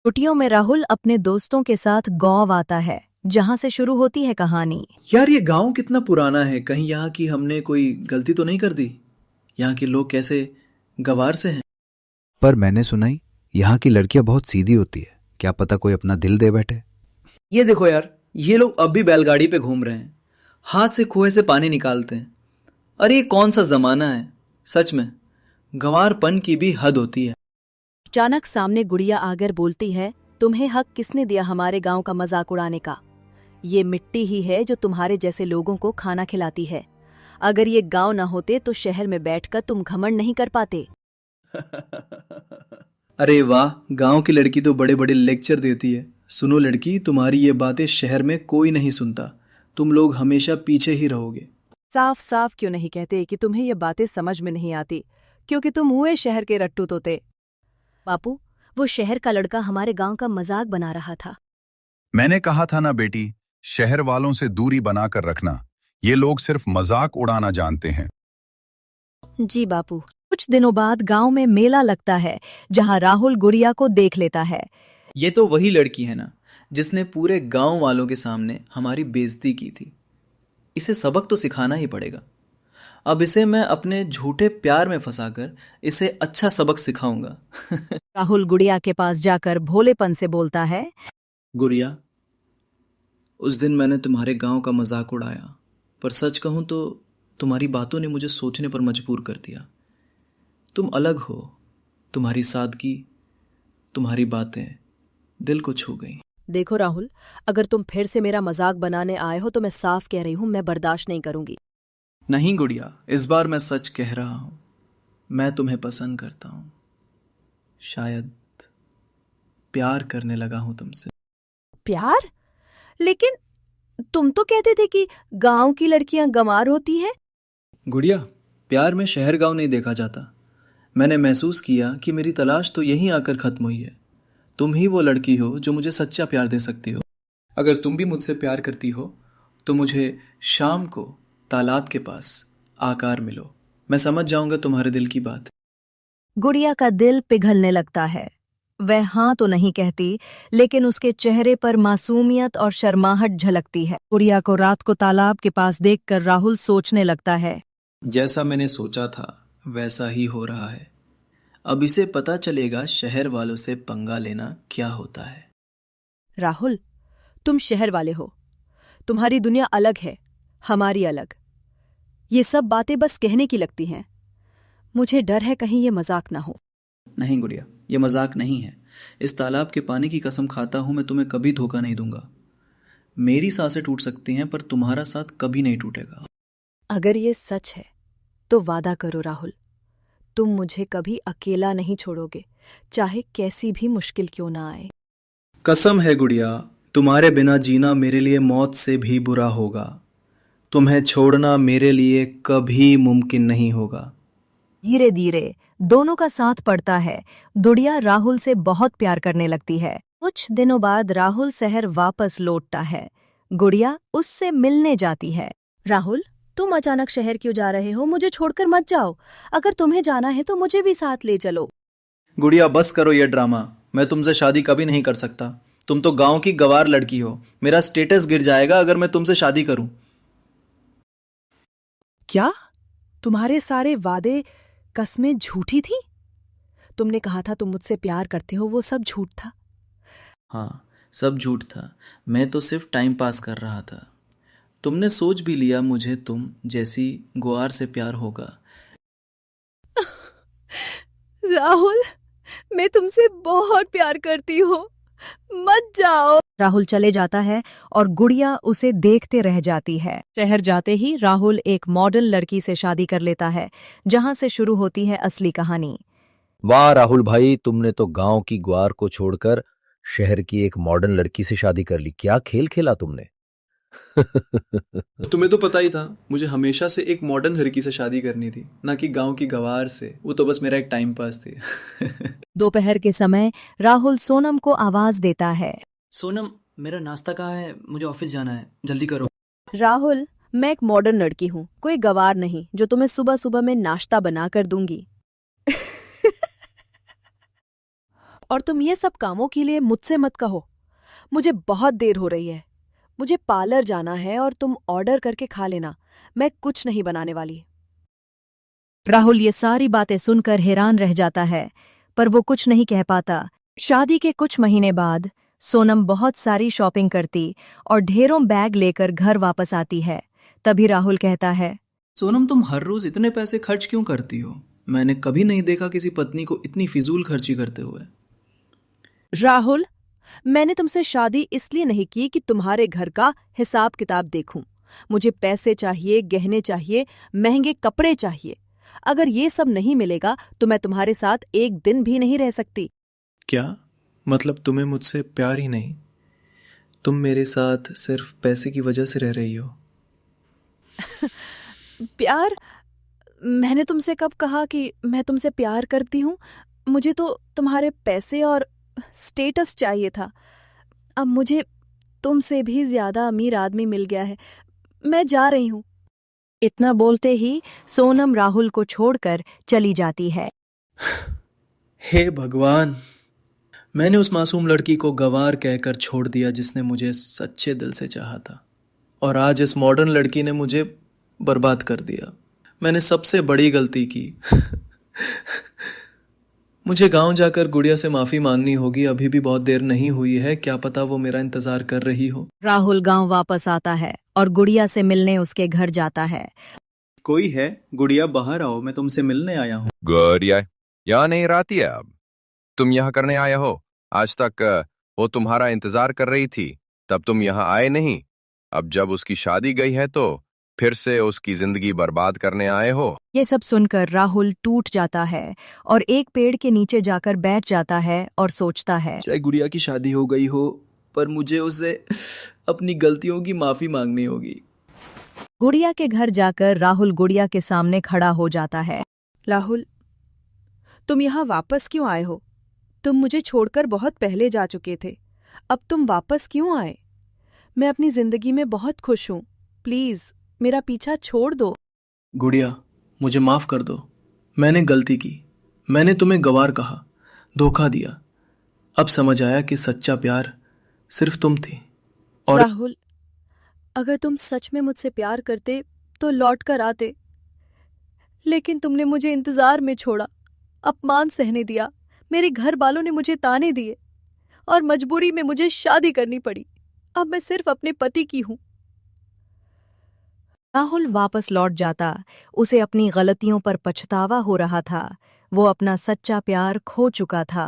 छुट्टियों में राहुल अपने दोस्तों के साथ गांव आता है, जहां से शुरू होती है कहानी। यार ये गांव कितना पुराना है, कहीं यहाँ की हमने कोई गलती तो नहीं कर दी? यहाँ के लोग कैसे गवार से हैं? पर मैंने सुनाई यहाँ की लड़कियां बहुत सीधी होती है। क्या पता कोई अपना दिल दे बैठे। ये देखो यार, ये लोग अब भी बैलगाड़ी पे घूम रहे हैं, हाथ से कुएं से पानी निकालते हैं। अरे ये कौन सा जमाना है? सच में गंवारपन की भी हद होती है। अचानक सामने गुड़िया आकर बोलती है, तुम्हें हक किसने दिया हमारे गांव का मजाक उड़ाने का? ये मिट्टी ही है जो तुम्हारे जैसे लोगों को खाना खिलाती है। अगर ये गांव न होते तो शहर में बैठकर तुम घमंड नहीं कर पाते। अरे वाह, गांव की लड़की तो बड़े बड़े लेक्चर देती है। सुनो लड़की, तुम्हारी ये बातें शहर में कोई नहीं सुनता। तुम लोग हमेशा पीछे ही रहोगे। साफ साफ क्यों नहीं कहते कि तुम्हें ये बातें समझ में नहीं आती, क्योंकि तुम हुए शहर के रट्टू तोते। बापू, वो शहर का लड़का हमारे गांव का मजाक बना रहा था। मैंने कहा था ना बेटी, शहर वालों से दूरी बनाकर रखना। ये लोग सिर्फ मजाक उड़ाना जानते हैं। जी बापू। कुछ दिनों बाद गांव में मेला लगता है, जहां राहुल गुड़िया को देख लेता है। ये तो वही लड़की है ना, जिसने पूरे गांव वालों के सामने हमारी बेइज्जती की थी। इसे सबक तो सिखाना ही पड़ेगा। अब इसे मैं अपने झूठे प्यार में फंसाकर इसे अच्छा सबक सिखाऊंगा। राहुल गुड़िया के पास जाकर भोलेपन से बोलता है, गुड़िया, उस दिन मैंने तुम्हारे गांव का मजाक उड़ाया, पर सच कहूं तो तुम्हारी बातों ने मुझे सोचने पर मजबूर कर दिया। तुम अलग हो, तुम्हारी सादगी, तुम्हारी बातें दिल को छू गई। देखो राहुल, अगर तुम फिर से मेरा मजाक बनाने आए हो तो मैं साफ कह रही हूं, मैं बर्दाश्त नहीं करूंगी। नहीं गुड़िया, इस बार मैं सच कह रहा हूं। मैं तुम्हें पसंद करता हूं। शायद प्यार करने लगा हूं तुमसे। प्यार? लेकिन तुम तो कहते थे कि गांव की लड़कियां गंवार होती हैं। गुड़िया, प्यार में शहर गांव नहीं देखा जाता। मैंने महसूस किया कि मेरी तलाश तो यहीं आकर खत्म हुई है। तुम ही वो लड़की हो जो मुझे सच्चा प्यार दे सकती हो। अगर तुम भी मुझसे प्यार करती हो तो मुझे शाम को तालाब के पास आकर मिलो। मैं समझ जाऊंगा तुम्हारे दिल की बात। गुड़िया का दिल पिघलने लगता है। वह हाँ तो नहीं कहती, लेकिन उसके चेहरे पर मासूमियत और शर्माहट झलकती है। गुड़िया को रात को तालाब के पास देखकर राहुल सोचने लगता है, जैसा मैंने सोचा था वैसा ही हो रहा है। अब इसे पता चलेगा शहर वालों से पंगा लेना क्या होता है। राहुल, तुम शहर वाले हो, तुम्हारी दुनिया अलग है, हमारी अलग। ये सब बातें बस कहने की लगती हैं। मुझे डर है कहीं ये मजाक ना हो। नहीं गुड़िया, ये मजाक नहीं है। इस तालाब के पानी की कसम खाता हूं, मैं तुम्हें कभी धोखा नहीं दूंगा। मेरी सांसें टूट सकती हैं पर तुम्हारा साथ कभी नहीं टूटेगा। अगर ये सच है तो वादा करो राहुल, तुम मुझे कभी अकेला नहीं छोड़ोगे, चाहे कैसी भी मुश्किल क्यों ना आए। कसम है गुड़िया, तुम्हारे बिना जीना मेरे लिए मौत से भी बुरा होगा। तुम्हें छोड़ना मेरे लिए कभी मुमकिन नहीं होगा। धीरे धीरे दोनों का साथ पड़ता है। गुड़िया राहुल से बहुत प्यार करने लगती है। कुछ दिनों बाद राहुल शहर वापस लौटता है। गुड़िया उससे मिलने जाती है। राहुल, तुम अचानक शहर क्यों जा रहे हो? मुझे छोड़कर मत जाओ। अगर तुम्हें जाना है तो मुझे भी साथ ले चलो। गुड़िया बस करो ये ड्रामा। मैं तुमसे शादी कभी नहीं कर सकता। तुम तो गांव की गवार लड़की हो। मेरा स्टेटस गिर जाएगा अगर मैं तुमसे शादी करूं। क्या तुम्हारे सारे वादे कस्में झूठी थी? तुमने कहा था तुम मुझसे प्यार करते हो, वो सब झूठ था। हाँ, सब झूठ था। मैं तो सिर्फ टाइम पास कर रहा था। तुमने सोच भी लिया मुझे तुम जैसी गुआर से प्यार होगा। राहुल, मैं तुमसे बहुत प्यार करती हूँ, मत जाओ। राहुल चले जाता है और गुड़िया उसे देखते रह जाती है। शहर जाते ही राहुल एक मॉडर्न लड़की से शादी कर लेता है, जहां से शुरू होती है असली कहानी। वाह राहुल भाई, तुमने तो गांव की ग्वार को छोड़कर शहर की एक मॉडर्न लड़की से शादी कर ली। क्या खेल खेला तुमने। तुम्हें तो पता ही था मुझे हमेशा से एक मॉडर्न लड़की से शादी करनी थी, ना कि गांव की गवार से। वो तो बस मेरा एक टाइम पास थी। दोपहर के समय राहुल सोनम को आवाज देता है। सोनम, मेरा नाश्ता कहाँ है? मुझे ऑफिस जाना है, जल्दी करो। राहुल, मैं एक मॉडर्न लड़की हूँ, कोई गवार नहीं जो तुम्हें सुबह सुबह में नाश्ता बना कर दूंगी। और तुम ये सब कामों के लिए मुझसे मत कहो। मुझे बहुत देर हो रही है। मुझे पार्लर जाना है और तुम ऑर्डर करके खा लेना। मैं कुछ नहीं बनाने वाली। राहुल ये सारी बातें सुनकर हैरान रह जाता है, पर वो कुछ नहीं कह पाता। शादी के कुछ महीने बाद सोनम बहुत सारी शॉपिंग करती और ढेरों बैग लेकर घर वापस आती है। तभी राहुल कहता है, सोनम, तुम हर रोज इतने पैसे खर्च क्यों करती हो? मैंने कभी नहीं देखा किसी पत्नी को इतनी फिजूल खर्ची करते हुए। राहुल, मैंने तुमसे शादी इसलिए नहीं की कि तुम्हारे घर का हिसाब किताब देखूं। मुझे पैसे चाहिए, गहने चाहिए, महंगे कपड़े चाहिए। अगर ये सब नहीं मिलेगा तो मैं तुम्हारे साथ एक दिन भी नहीं रह सकती। क्या मतलब तुम्हें मुझसे प्यार ही नहीं? तुम मेरे साथ सिर्फ पैसे की वजह से रह रही हो? प्यार? मैंने तुमसे कब कहा कि मैं तुमसे प्यार करती हूँ? मुझे तो तुम्हारे पैसे और स्टेटस चाहिए था। अब मुझे तुमसे भी ज्यादा अमीर आदमी मिल गया है। मैं जा रही हूँ। इतना बोलते ही सोनम राहुल को छोड़कर चली जाती है। हे भगवान, मैंने उस मासूम लड़की को गंवार कहकर छोड़ दिया जिसने मुझे सच्चे दिल से चाहा था, और आज इस मॉडर्न लड़की ने मुझे बर्बाद कर दिया। मैंने सबसे बड़ी गलती की। मुझे गांव जाकर गुड़िया से माफी मांगनी होगी। अभी भी बहुत देर नहीं हुई है, क्या पता वो मेरा इंतजार कर रही हो। राहुल गांव वापस आता है और गुड़िया से मिलने उसके घर जाता है। कोई है? गुड़िया बाहर आओ, मैं तुमसे मिलने आया हूँ। गुड़िया यहाँ नहीं रहती है अब। तुम यहाँ करने आए हो? आज तक वो तुम्हारा इंतजार कर रही थी, तब तुम यहाँ आए नहीं। अब जब उसकी शादी गई है तो फिर से उसकी जिंदगी बर्बाद करने आए हो। ये सब सुनकर राहुल टूट जाता है और एक पेड़ के नीचे जाकर बैठ जाता है और सोचता है, चाहे गुड़िया की शादी हो गई हो, पर मुझे उसे अपनी गलतियों की माफी मांगनी होगी। गुड़िया के घर जाकर राहुल गुड़िया के सामने खड़ा हो जाता है। राहुल, तुम यहाँ वापस क्यों आए हो? तुम मुझे छोड़कर बहुत पहले जा चुके थे। अब तुम वापस क्यों आए? मैं अपनी जिंदगी में बहुत खुश हूँ। प्लीज मेरा पीछा छोड़ दो। गुड़िया, मुझे माफ कर दो। मैंने गलती की। मैंने तुम्हें गंवार कहा, धोखा दिया। अब समझ आया कि सच्चा प्यार सिर्फ तुम थी। और राहुल, अगर तुम सच में मुझसे प्यार करते तो लौट कर आते, लेकिन तुमने मुझे इंतजार में छोड़ा, अपमान सहने दिया। मेरे घर वालों ने मुझे ताने दिए और मजबूरी में मुझे शादी करनी पड़ी। अब मैं सिर्फ अपने पति की हूँ। राहुल वापस लौट जाता। उसे अपनी गलतियों पर पछतावा हो रहा था। वो अपना सच्चा प्यार खो चुका था।